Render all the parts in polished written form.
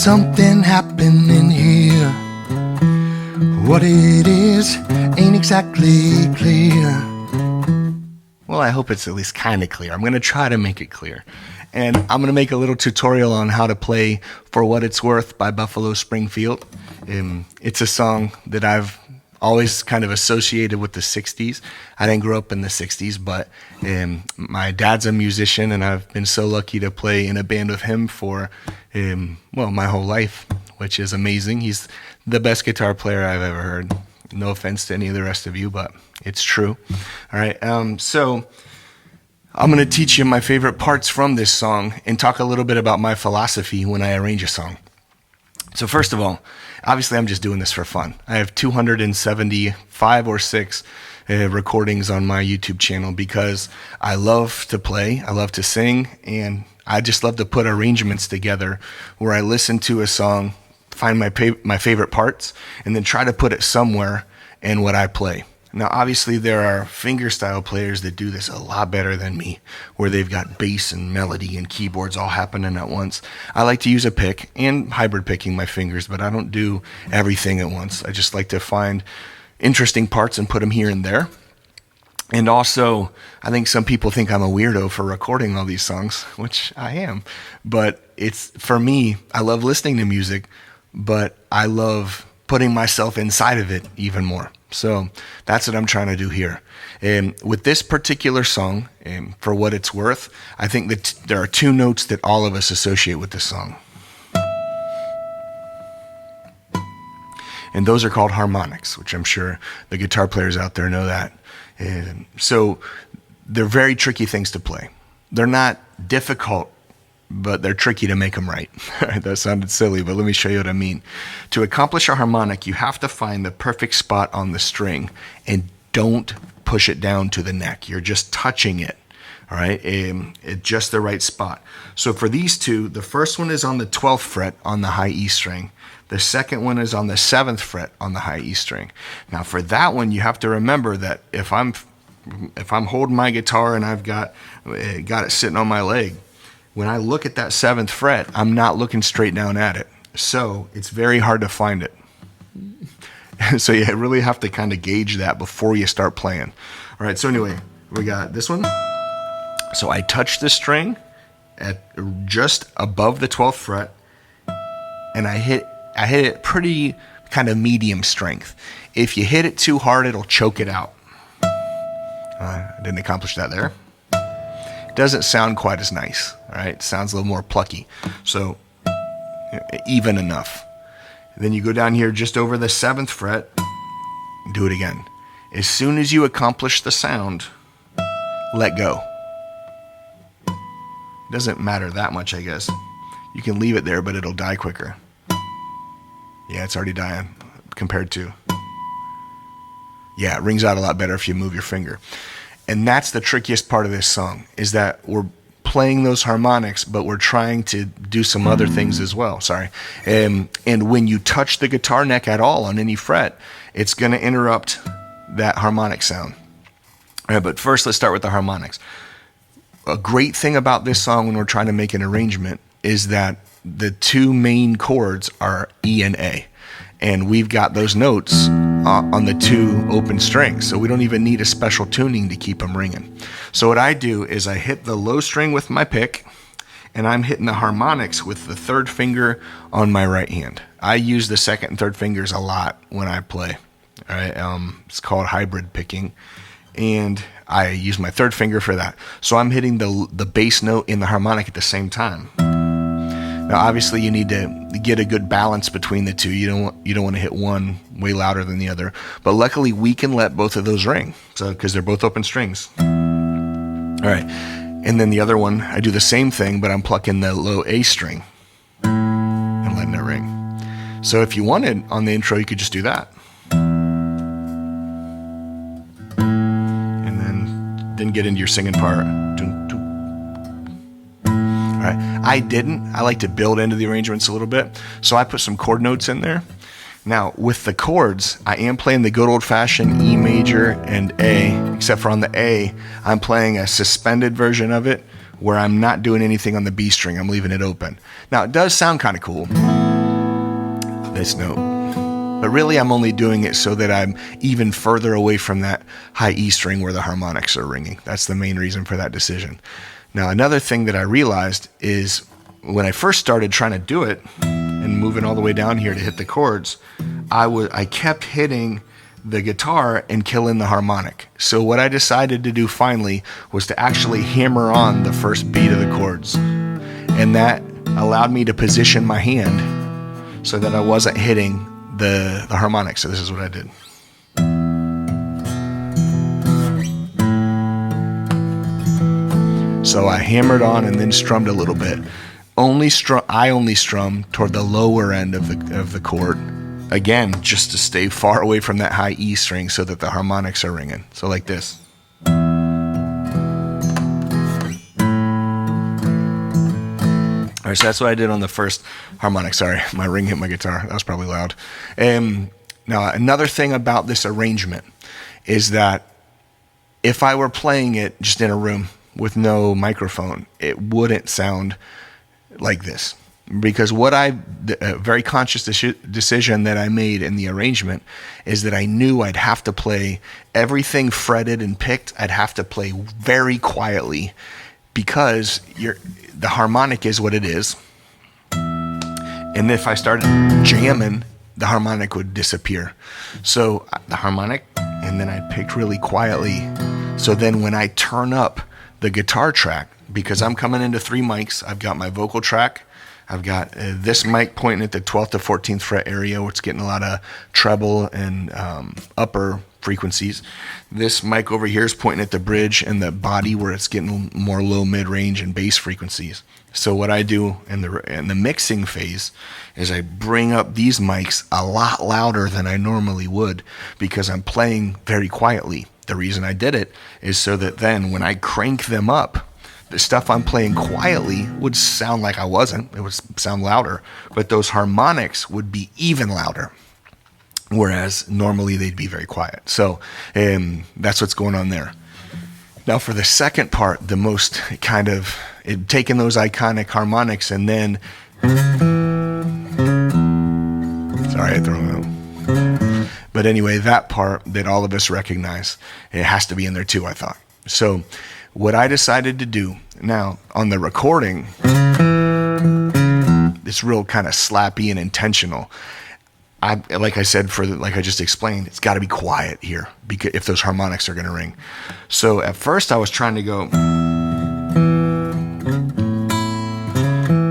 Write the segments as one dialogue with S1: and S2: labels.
S1: something happening here. What it is ain't exactly clear. Well, I hope it's at least kind of clear. I'm going to try to make it clear. And I'm going to make a little tutorial on how to play For What It's Worth by Buffalo Springfield. It's a song that I've always kind of associated with the 60s. I didn't grow up in the 60s, but my dad's a musician, and I've been so lucky to play in a band with him for, my whole life, which is amazing. He's the best guitar player I've ever heard. No offense to any of the rest of you, but it's true. All right, so I'm going to teach you my favorite parts from this song and talk a little bit about my philosophy when I arrange a song. So first of all, obviously I'm just doing this for fun. I have 275 or 6 recordings on my YouTube channel because I love to play, I love to sing, and I just love to put arrangements together where I listen to a song, find my favorite parts, and then try to put it somewhere in what I play. Now, obviously, there are fingerstyle players that do this a lot better than me, where they've got bass and melody and keyboards all happening at once. I like to use a pick and hybrid picking my fingers, but I don't do everything at once. I just like to find interesting parts and put them here and there. And also, I think some people think I'm a weirdo for recording all these songs, which I am. But it's, for me, I love listening to music, but I love putting myself inside of it even more. So that's what I'm trying to do here. With this particular song, For What It's Worth, I think that there are 2 notes that all of us associate with this song. And those are called harmonics, which I'm sure the guitar players out there know that. So they're very tricky things to play. They're not difficult, but they're tricky to make them right. That sounded silly, but let me show you what I mean. To accomplish a harmonic, you have to find the perfect spot on the string and don't push it down to the neck. You're just touching it, all right, at just the right spot. So for these 2, the first one is on the 12th fret on the high E string. The second one is on the 7th fret on the high E string. Now for that one, you have to remember that if I'm holding my guitar and I've got it sitting on my leg, when I look at that 7th fret, I'm not looking straight down at it. So it's very hard to find it. So you really have to kind of gauge that before you start playing. All right, so anyway, we got this one. So I touch the string at just above the 12th fret, and I hit it pretty kind of medium strength. If you hit it too hard, it'll choke it out. I didn't accomplish that there. Doesn't sound quite as nice, all right? It sounds a little more plucky. So even enough. Then you go down here just over the 7th fret, do it again. As soon as you accomplish the sound, let go. Doesn't matter that much, I guess. You can leave it there, but it'll die quicker. Yeah, it's already dying compared to. Yeah, it rings out a lot better if you move your finger. And that's the trickiest part of this song, is that we're playing those harmonics, but we're trying to do some other things as well. Sorry. And when you touch the guitar neck at all on any fret, it's going to interrupt that harmonic sound. All right, but first, let's start with the harmonics. A great thing about this song when we're trying to make an arrangement is that the 2 main chords are E and A. And we've got those notes on the 2 open strings, so we don't even need a special tuning to keep them ringing. So what I do is I hit the low string with my pick, and I'm hitting the harmonics with the 3rd finger on my right hand. I use the 2nd and 3rd fingers a lot when I play. All right, it's called hybrid picking, and I use my 3rd finger for that. So I'm hitting the bass note in the harmonic at the same time. Now, obviously, you need to get a good balance between the 2. You don't want to hit one way louder than the other. But luckily, we can let both of those ring, so because they're both open strings. All right, and then the other one, I do the same thing, but I'm plucking the low A string and letting it ring. So if you wanted on the intro, you could just do that, and then get into your singing part. I didn't. I like to build into the arrangements a little bit. So I put some chord notes in there. Now, with the chords, I am playing the good old-fashioned E major and A, except for on the A, I'm playing a suspended version of it where I'm not doing anything on the B string. I'm leaving it open. Now, it does sound kind of cool. this note. But really, I'm only doing it so that I'm even further away from that high E string where the harmonics are ringing. That's the main reason for that decision. Now, another thing that I realized is when I first started trying to do it and moving all the way down here to hit the chords, I kept hitting the guitar and killing the harmonic. So what I decided to do finally was to actually hammer on the first beat of the chords. And that allowed me to position my hand so that I wasn't hitting the harmonic. So this is what I did. So I hammered on and then strummed a little bit. I only strum toward the lower end of the chord. Again, just to stay far away from that high E string so that the harmonics are ringing. So like this. All right, so that's what I did on the first harmonic. Sorry, my ring hit my guitar. That was probably loud. Now, another thing about this arrangement is that if I were playing it just in a room with no microphone, it wouldn't sound like this. Because a very conscious decision that I made in the arrangement is that I knew I'd have to play everything fretted and picked. I'd have to play very quietly because the harmonic is what it is. And if I started jamming, the harmonic would disappear. So the harmonic, and then I picked really quietly. So then when I turn up the guitar track, because I'm coming into 3 mics, I've got my vocal track, I've got this mic pointing at the 12th to 14th fret area, where it's getting a lot of treble and upper frequencies. This mic over here is pointing at the bridge and the body, where it's getting more low, mid-range, and bass frequencies. So what I do in the mixing phase is I bring up these mics a lot louder than I normally would because I'm playing very quietly. The reason I did it is so that then when I crank them up, the stuff I'm playing quietly would sound like I wasn't. It would sound louder, but those harmonics would be even louder, whereas normally they'd be very quiet. So that's what's going on there. Now for the second part, the most kind of taking those iconic harmonics and then... Sorry, I threw them out. But anyway, that part that all of us recognize, it has to be in there too, I thought. So what I decided to do now on the recording, it's real kind of slappy and intentional. Like I said, like I just explained, it's got to be quiet here because if those harmonics are going to ring. So at first I was trying to go,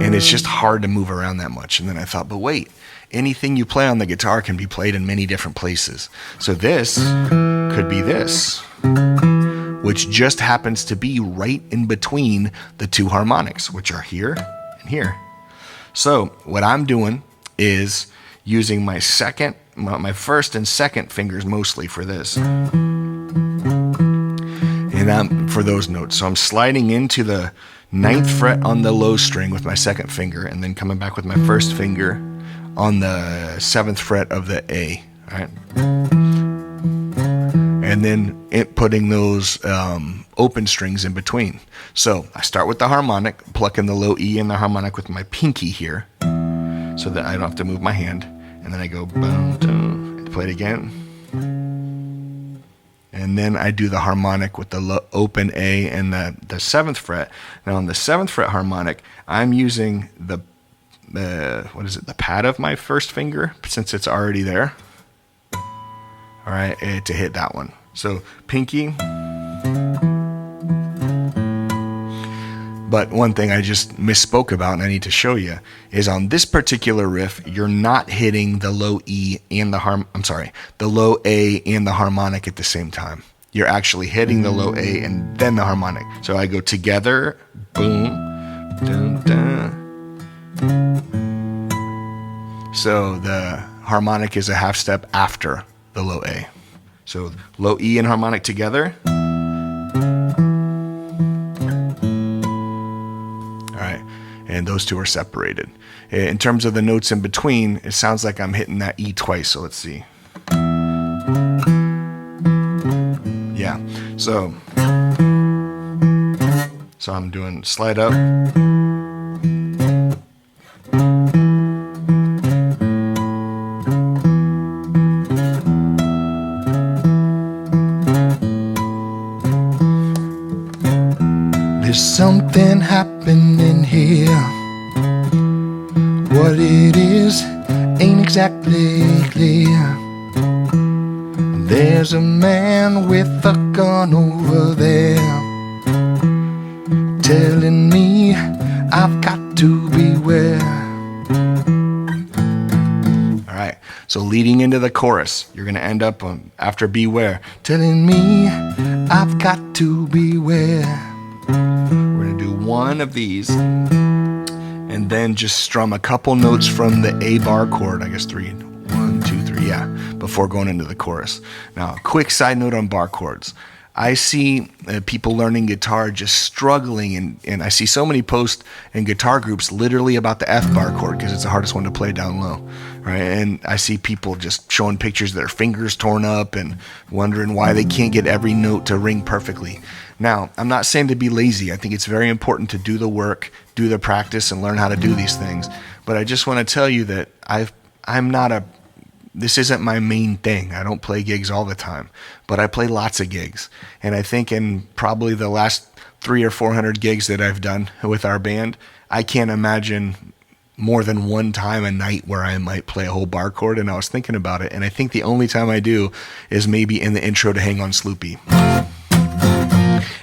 S1: and it's just hard to move around that much. And then I thought, but wait, anything you play on the guitar can be played in many different places. So this could be this, which just happens to be right in between the 2 harmonics, which are here and here. So what I'm doing is using my first and second fingers mostly for this, and I'm for those notes. So I'm sliding into the 9th fret on the low string with my second finger, and then coming back with my first finger on the 7th fret of the A. All right. And then putting those open strings in between. So I start with the harmonic, plucking the low E and the harmonic with my pinky here, so that I don't have to move my hand. And then I go boom, boom, play it again. And then I do the harmonic with the open A and the 7th fret. Now on the 7th fret harmonic, I'm using the pad of my first finger, since it's already there. All right, to hit that one. So pinky. But one thing I just misspoke about and I need to show you is on this particular riff, you're not hitting the low E and the low A and the harmonic at the same time. You're actually hitting the low A and then the harmonic. So I go together, boom, dun, dun. So the harmonic is a half step after the low A. So low E and harmonic together. And those 2 are separated. In terms of the notes in between, it sounds like I'm hitting that E twice. So let's see. Yeah. So I'm doing slide up. There's something happening here. What it is ain't exactly clear. There's a man with a gun over there, telling me I've got to beware. All right, so leading into the chorus, you're going to end up after beware, telling me I've got to beware. We're going to do one of these and then just strum a couple notes from the A bar chord, I guess 3, 1, 2, 3, yeah, before going into the chorus. Now, a quick side note on bar chords. I see people learning guitar just struggling, and I see so many posts in guitar groups literally about the F bar chord because it's the hardest one to play down low, right? And I see people just showing pictures of their fingers torn up and wondering why they can't get every note to ring perfectly. Now, I'm not saying to be lazy. I think it's very important to do the work, do the practice, and learn how to do these things. But I just want to tell you that this isn't my main thing. I don't play gigs all the time, but I play lots of gigs. And I think in probably the last 300 or 400 gigs that I've done with our band, I can't imagine more than one time a night where I might play a whole bar chord. And I was thinking about it, and I think the only time I do is maybe in the intro to Hang On Sloopy.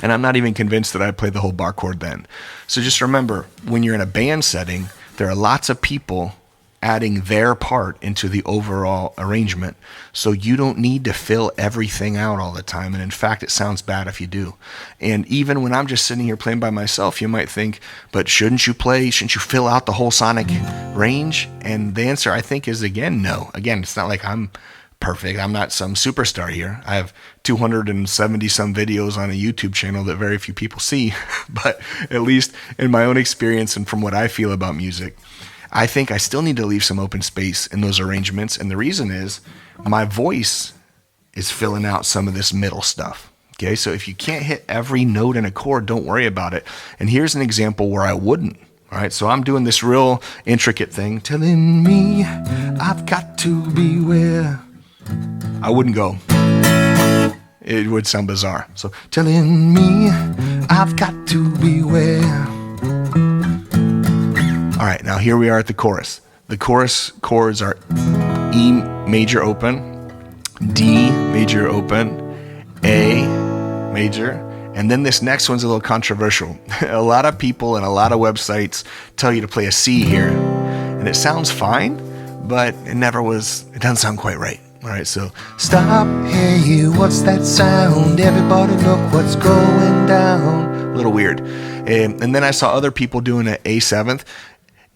S1: And I'm not even convinced that I play the whole bar chord then. So just remember, when you're in a band setting, there are lots of people adding their part into the overall arrangement. So you don't need to fill everything out all the time. And in fact, it sounds bad if you do. And even when I'm just sitting here playing by myself, you might think, but shouldn't you fill out the whole sonic range? And the answer, I think, is again, no. Again, it's not like I'm perfect. I'm not some superstar here. I have 270 some videos on a YouTube channel that very few people see. But at least in my own experience and from what I feel about music, I think I still need to leave some open space in those arrangements. And the reason is my voice is filling out some of this middle stuff. Okay, so if you can't hit every note in a chord, don't worry about it. And here's an example where I wouldn't. All right, so I'm doing this real intricate thing, telling me I've got to beware. I wouldn't go. It would sound bizarre. So telling me I've got to beware. All right, now here we are at the chorus. The chorus chords are E major open, D major open, A major, and then this next one's a little controversial. A lot of people and a lot of websites tell you to play a C here, and it sounds fine, but it doesn't sound quite right. All right, so stop, hey, what's that sound? Everybody look what's going down. A little weird. And then I saw other people doing an A7th.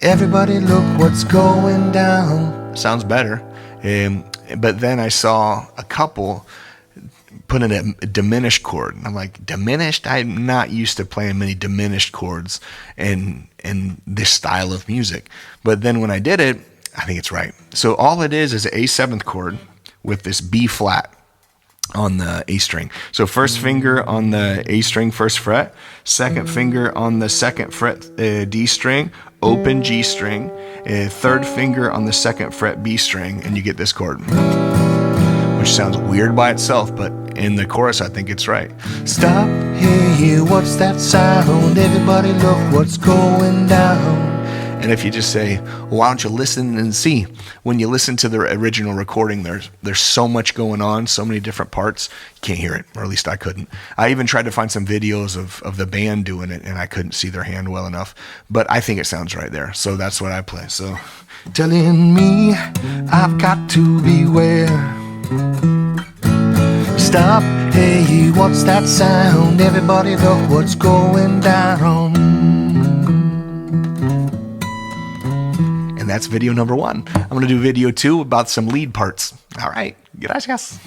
S1: Everybody look what's going down. Sounds better. But then I saw a couple put in a diminished chord. And I'm like, diminished? I'm not used to playing many diminished chords in this style of music. But then when I did it, I think it's right. So all it is an A7th chord with this B flat on the A string. So first finger on the A string, first fret, second finger on the second fret, D string, open G string, third finger on the second fret B string, and you get this chord, which sounds weird by itself, but in the chorus I think it's right. Stop, hey, what's that sound? Everybody look what's going down. And if you just say, well, why don't you listen and see? When you listen to the original recording, there's so much going on, so many different parts, you can't hear it, or at least I couldn't. I even tried to find some videos of the band doing it, and I couldn't see their hand well enough. But I think it sounds right there, so that's what I play. So, telling me I've got to beware. Stop, hey, what's that sound? Everybody look what's going down. And that's video number 1. I'm going to do video 2 about some lead parts. All right. Gracias.